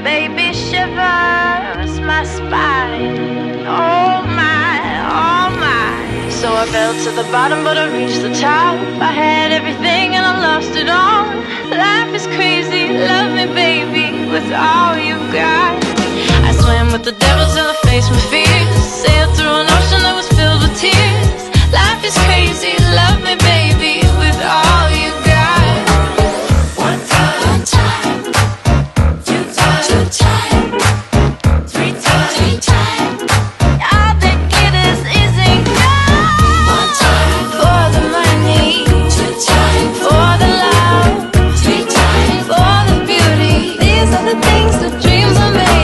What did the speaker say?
baby, shivers my spine. Oh my, oh my. So I fell to the bottom, but I reached the top. I had everything and I lost it all. Life is crazy, love me baby, with all you got. I swam with the devils till I faced my fears. Sailed through an ocean that was filled with tears. Life is crazy, love me baby,